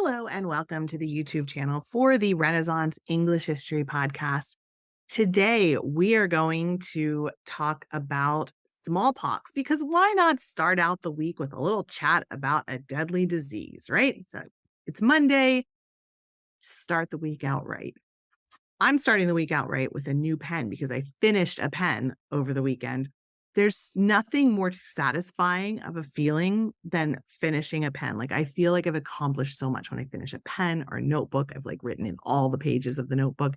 Hello, and welcome to the YouTube channel for the Renaissance English History Podcast. Today, we are going to talk about smallpox because why not start out the week with a little chat about a deadly disease, right? So it's Monday, start the week out right. I'm starting the week out right with a new pen because I finished a pen over the weekend. There's nothing more satisfying of a feeling than finishing a pen. Like I feel like I've accomplished so much when I finish a pen or a notebook. I've like written in all the pages of the notebook.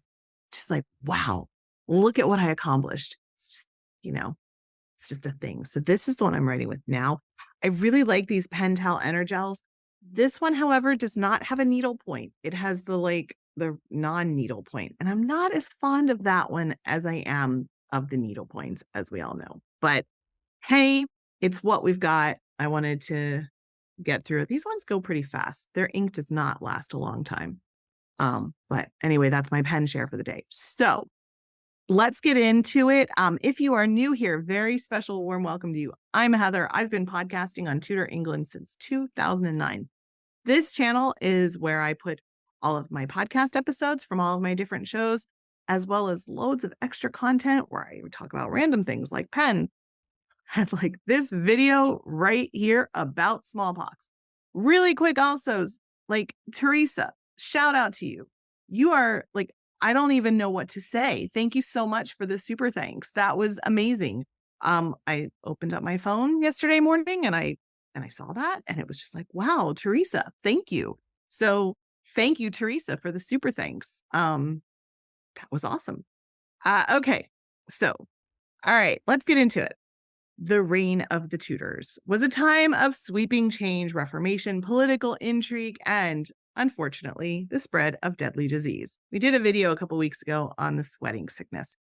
Just like, wow, look at what I accomplished. It's just, it's just a thing. So this is the one I'm writing with now. I really like these Pentel Energels. This one, however, does not have a needle point. It has the non-needle point. And I'm not as fond of that one as I am of the needle points, as we all know. But hey, it's what we've got. I wanted to get through it. These ones go pretty fast. Their ink does not last a long time. But anyway, that's my pen share for the day. So let's get into it. If you are new here, very special warm welcome to you. I'm Heather. I've been podcasting on Tudor England since 2009. This channel is where I put all of my podcast episodes from all of my different shows, as well as loads of extra content where I would talk about random things like pens and like this video right here about smallpox. Really quick also, like Teresa, shout out to you. You are like, I don't even know what to say. Thank you so much for the super thanks. That was amazing. I opened up my phone yesterday morning and I saw that and it was just like, wow, Teresa, thank you. So thank you, Teresa, for the super thanks. That was awesome. Okay. So, all right, let's get into it. The reign of the Tudors was a time of sweeping change, reformation, political intrigue, and unfortunately, the spread of deadly disease. We did a video a couple weeks ago on the sweating sickness.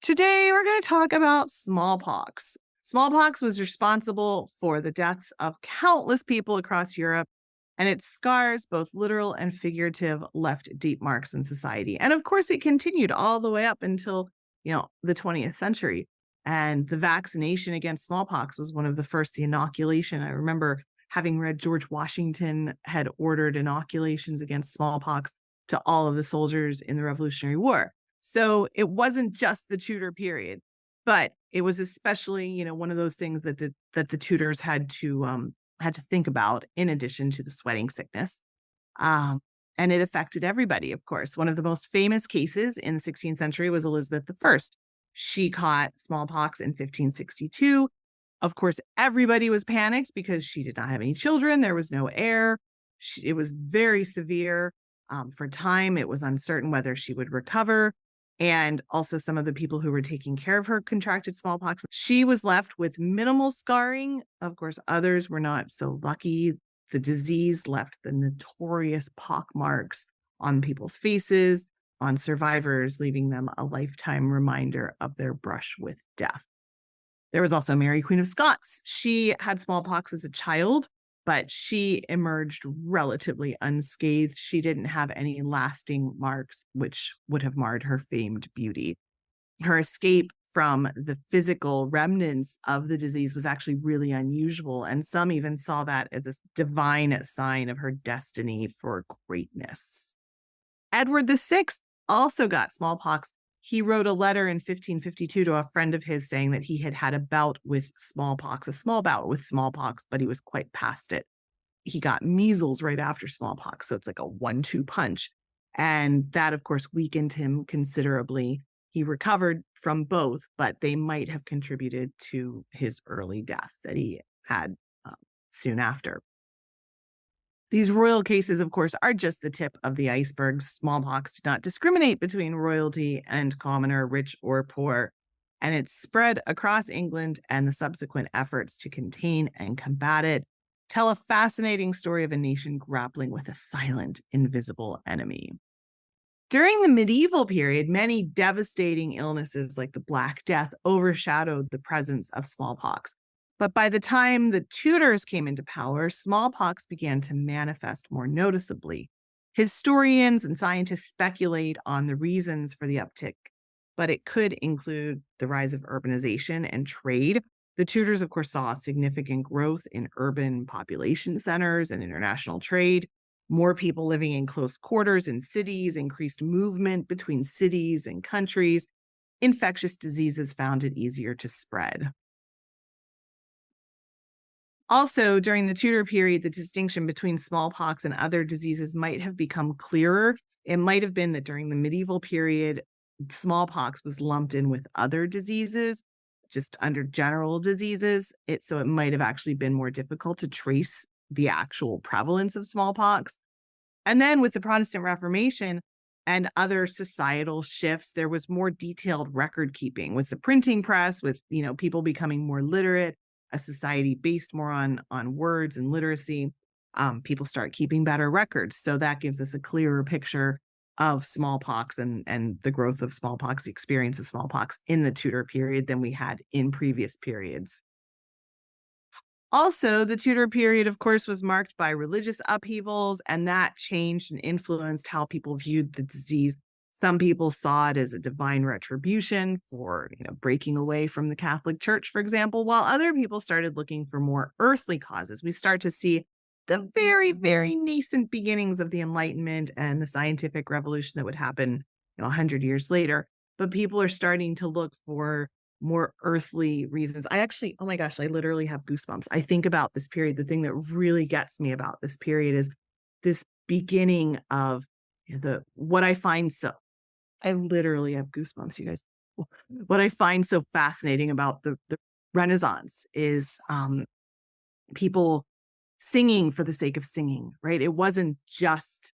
Today, we're going to talk about smallpox. Smallpox was responsible for the deaths of countless people across Europe, and its scars, both literal and figurative, left deep marks in society. And of course, it continued all the way up until, the 20th century. And the vaccination against smallpox was one of the first, the inoculation. I remember having read George Washington had ordered inoculations against smallpox to all of the soldiers in the Revolutionary War. So it wasn't just the Tudor period, but it was especially, one of those things that the Tudors had to think about in addition to the sweating sickness. And it affected everybody, of course. One of the most famous cases in the 16th century was Elizabeth I. She caught smallpox in 1562. Of course, everybody was panicked because she did not have any children. There was no heir. It was very severe. For time, it was uncertain whether she would recover. And also some of the people who were taking care of her contracted smallpox. She was left with minimal scarring. Of course, others were not so lucky. The disease left the notorious pock marks on people's faces, on survivors, leaving them a lifetime reminder of their brush with death. There was also Mary, Queen of Scots. She had smallpox as a child, but she emerged relatively unscathed. She didn't have any lasting marks, which would have marred her famed beauty. Her escape from the physical remnants of the disease was actually really unusual, and some even saw that as a divine sign of her destiny for greatness. Edward VI also got smallpox. He wrote a letter in 1552 to a friend of his saying that he had had a bout with smallpox, a small bout with smallpox, but he was quite past it. He got measles right after smallpox, so it's like a 1-2 punch. And that, of course, weakened him considerably. He recovered from both, but they might have contributed to his early death that he had soon after. These royal cases, of course, are just the tip of the iceberg. Smallpox did not discriminate between royalty and commoner, rich or poor, and it spread across England, and the subsequent efforts to contain and combat it tell a fascinating story of a nation grappling with a silent, invisible enemy. During the medieval period, many devastating illnesses like the Black Death overshadowed the presence of smallpox. But by the time the Tudors came into power, smallpox began to manifest more noticeably. Historians and scientists speculate on the reasons for the uptick, but it could include the rise of urbanization and trade. The Tudors, of course, saw significant growth in urban population centers and international trade. more people living in close quarters in cities, increased movement between cities and countries. Infectious diseases found it easier to spread. Also, during the Tudor period, the distinction between smallpox and other diseases might have become clearer. It might have been that during the medieval period, smallpox was lumped in with other diseases, just under general diseases. So it might have actually been more difficult to trace the actual prevalence of smallpox. And then with the Protestant Reformation and other societal shifts, there was more detailed record keeping with the printing press, with people becoming more literate, a society based more on words and literacy. People start keeping better records, so that gives us a clearer picture of smallpox and the growth of smallpox, the experience of smallpox in the Tudor period than we had in previous periods. Also, the Tudor period, of course, was marked by religious upheavals, and that changed and influenced how people viewed the disease. Some people saw it as a divine retribution for, breaking away from the Catholic Church, for example, while other people started looking for more earthly causes. We start to see the very, very nascent beginnings of the Enlightenment and the scientific revolution that would happen, 100 years later. But people are starting to look for more earthly reasons. I actually, oh my gosh, I literally have goosebumps. I think about this period. The thing that really gets me about this period is this beginning of the what I find so I literally have goosebumps, you guys. What I find so fascinating about the Renaissance is people singing for the sake of singing, right? It wasn't just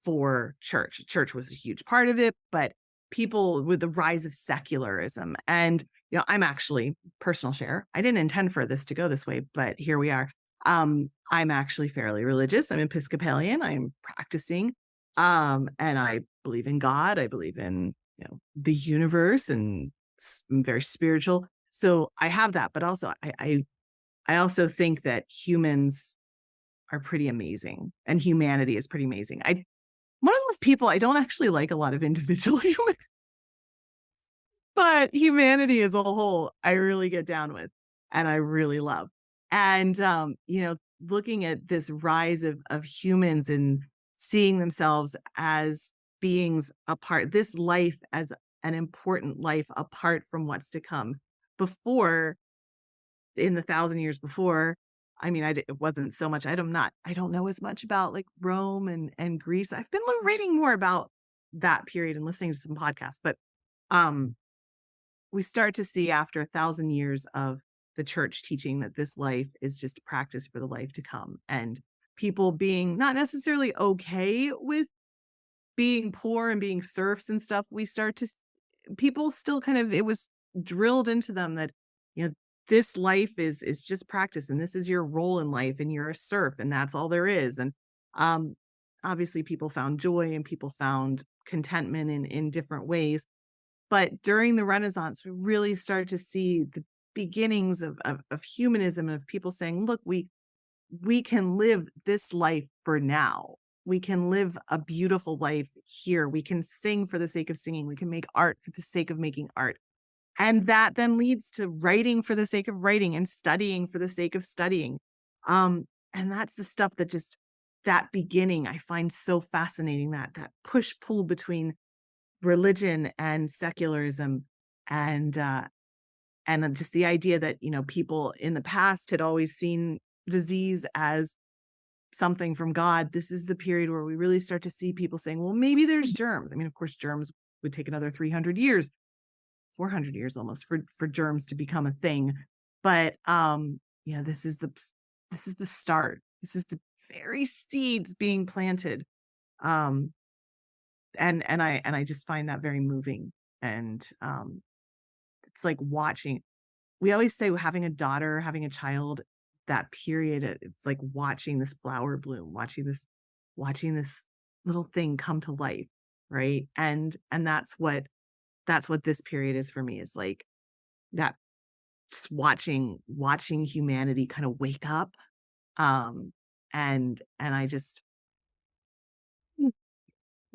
for church. Church was a huge part of it, but people with the rise of secularism. And, I'm actually personal share. I didn't intend for this to go this way, but here we are. I'm actually fairly religious. I'm Episcopalian. I'm practicing. And I believe in God. I believe in, the universe and I'm very spiritual. So I have that, but also I also think that humans are pretty amazing and humanity is pretty amazing. One of those people, I don't actually like a lot of individual humans, but humanity as a whole, I really get down with and I really love. And looking at this rise of humans and seeing themselves as beings apart, this life as an important life apart from what's to come. Before, in the 1,000 years before, I mean, it wasn't so much. I don't know as much about like Rome and Greece. I've been reading more about that period and listening to some podcasts, but um, we start to see after 1,000 years of the church teaching that this life is just practice for the life to come, and people being not necessarily okay with being poor and being serfs and stuff. We start to people still kind of it was drilled into them that this life is just practice and this is your role in life and you're a serf and that's all there is. And um obviously people found joy and people found contentment in different ways, but during the Renaissance we really started to see the beginnings of humanism and of people saying, look, we can live this life for now. We can live a beautiful life here. We can sing for the sake of singing. We can make art for the sake of making art. And that then leads to writing for the sake of writing and studying for the sake of studying. And that's the stuff that just that beginning I find so fascinating, that push pull between religion and secularism and just the idea that, people in the past had always seen disease as something from God. This is the period where we really start to see people saying, well, maybe there's germs. I mean, of course, germs would take another 300 years, 400 years almost for germs to become a thing. But yeah, this is the start. This is the very seeds being planted. Um, and I just find that very moving. And it's like watching. We always say having a daughter, having a child, that period, it's like watching this flower bloom, watching this little thing come to life, right? And that's what this period is for me, is like that just watching humanity kind of wake up. And I just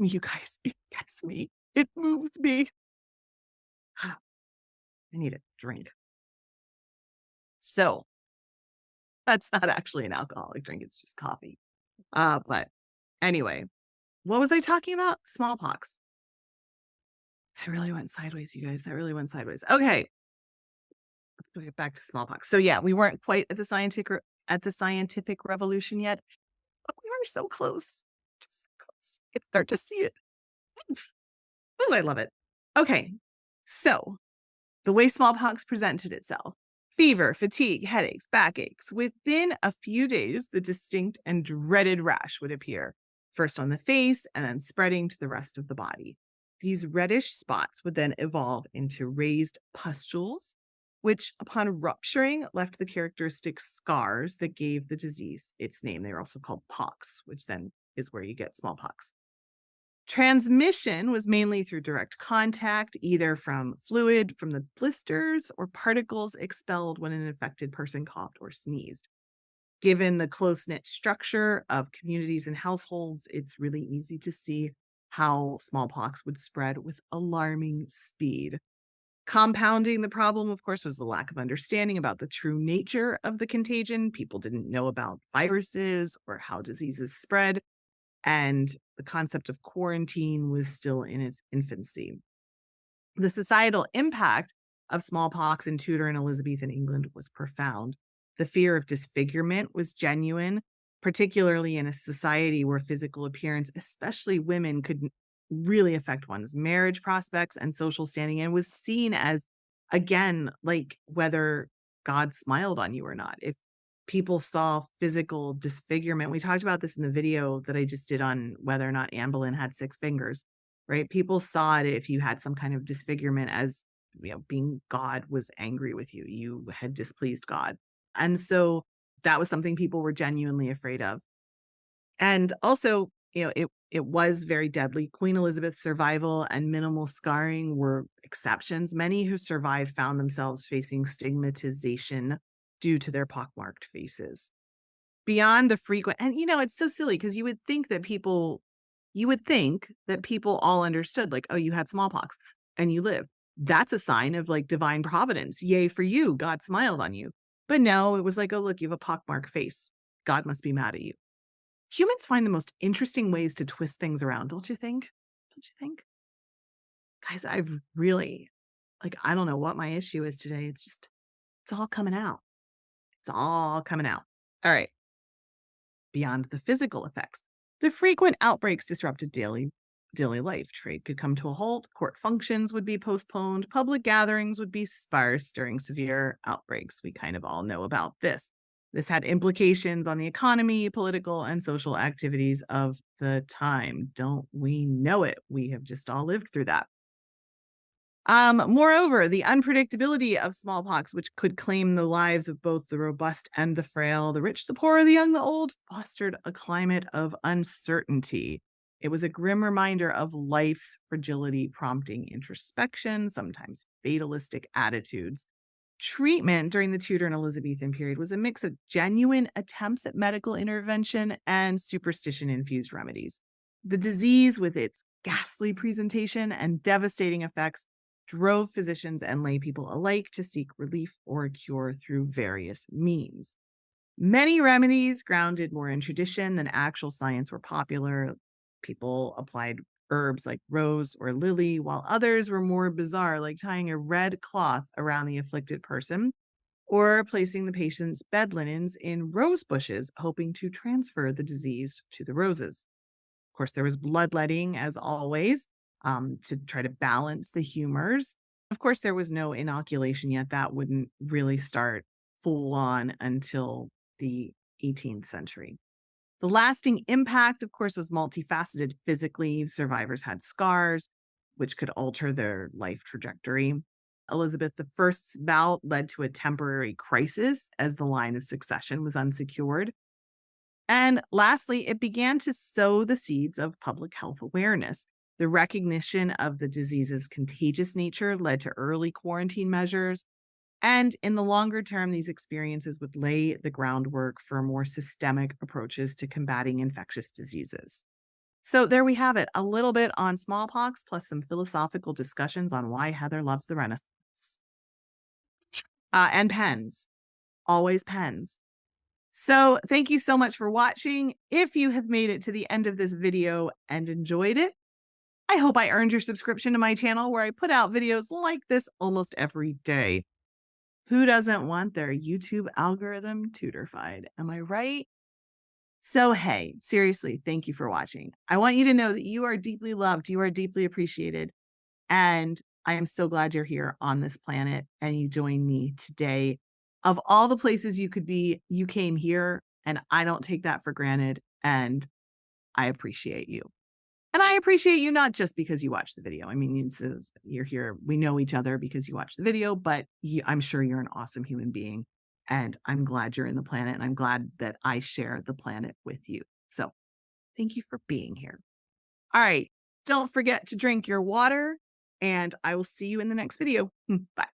you guys, it gets me. It moves me. I need a drink. So that's not actually an alcoholic drink, it's just coffee. But Anyway, what was I talking about? Smallpox. I really went sideways, you guys. That really went sideways. Okay, let's get back to smallpox. So yeah, we weren't quite at the scientific revolution yet, but we were so close. Just so close. You can start to see it. Oh, I love it. Okay, so the way smallpox presented itself: fever, fatigue, headaches, backaches. Within a few days, the distinct and dreaded rash would appear, first on the face and then spreading to the rest of the body. These reddish spots would then evolve into raised pustules, which, upon rupturing, left the characteristic scars that gave the disease its name. They were also called pox, which then is where you get smallpox. Transmission was mainly through direct contact, either from fluid from the blisters or particles expelled when an infected person coughed or sneezed. Given the close knit structure of communities and households, it's really easy to see how smallpox would spread with alarming speed. Compounding the problem, of course, was the lack of understanding about the true nature of the contagion. People didn't know about viruses or how diseases spread, and the concept of quarantine was still in its infancy. The societal impact of smallpox in Tudor and Elizabethan England was profound. The fear of disfigurement was genuine, particularly in a society where physical appearance, especially women, could really affect one's marriage prospects and social standing, and was seen as, again, like whether God smiled on you or not. If people saw physical disfigurement, we talked about this in the video that I just did on whether or not Anne Boleyn had six fingers, right? People saw it if you had some kind of disfigurement as, being God was angry with you. You had displeased God. And so that was something people were genuinely afraid of. And also, it was very deadly. Queen Elizabeth's survival and minimal scarring were exceptions. Many who survived found themselves facing stigmatization due to their pockmarked faces. Beyond the frequent, and it's so silly because you would think that people all understood, like, oh, you had smallpox and you lived. That's a sign of like divine providence. Yay for you. God smiled on you. But no, it was like, oh, look, you have a pockmarked face. God must be mad at you. Humans find the most interesting ways to twist things around, don't you think? Don't you think? Guys, I've really, like, I don't know what my issue is today. It's all coming out. It's all coming out. All right. Beyond the physical effects, the frequent outbreaks disrupted daily life. Trade could come to a halt, court functions would be postponed, public gatherings would be sparse during severe outbreaks. We kind of all know about this. This had implications on the economy, political, and social activities of the time. Don't we know it? We have just all lived through that. Moreover, the unpredictability of smallpox, which could claim the lives of both the robust and the frail, the rich, the poor, the young, the old, fostered a climate of uncertainty. It was a grim reminder of life's fragility, prompting introspection, sometimes fatalistic attitudes. Treatment during the Tudor and Elizabethan period was a mix of genuine attempts at medical intervention and superstition infused remedies. The disease, with its ghastly presentation and devastating effects, drove physicians and laypeople alike to seek relief or a cure through various means. Many remedies grounded more in tradition than actual science were popular. People applied herbs like rose or lily, while others were more bizarre, like tying a red cloth around the afflicted person or placing the patient's bed linens in rose bushes, hoping to transfer the disease to the roses. Of course, there was bloodletting, as always, to try to balance the humors. Of course, there was no inoculation yet. That wouldn't really start full on until the 18th century. The lasting impact, of course, was multifaceted physically. Survivors had scars, which could alter their life trajectory. Elizabeth I's bout led to a temporary crisis as the line of succession was unsecured. And lastly, it began to sow the seeds of public health awareness. The recognition of the disease's contagious nature led to early quarantine measures. And in the longer term, these experiences would lay the groundwork for more systemic approaches to combating infectious diseases. So there we have it, a little bit on smallpox, plus some philosophical discussions on why Heather loves the Renaissance. And pens, always pens. So thank you so much for watching. If you have made it to the end of this video and enjoyed it, I hope I earned your subscription to my channel where I put out videos like this almost every day. Who doesn't want their YouTube algorithm tutorified? Am I right? So, hey, seriously, thank you for watching. I want you to know that you are deeply loved, you are deeply appreciated, and I am so glad you're here on this planet and you joined me today. Of all the places you could be, you came here, and I don't take that for granted. And I appreciate you. And I appreciate you not just because you watched the video. I mean, you're here, we know each other because you watched the video, but I'm sure you're an awesome human being. And I'm glad you're in the planet, and I'm glad that I share the planet with you. So thank you for being here. All right. Don't forget to drink your water, and I will see you in the next video. Bye.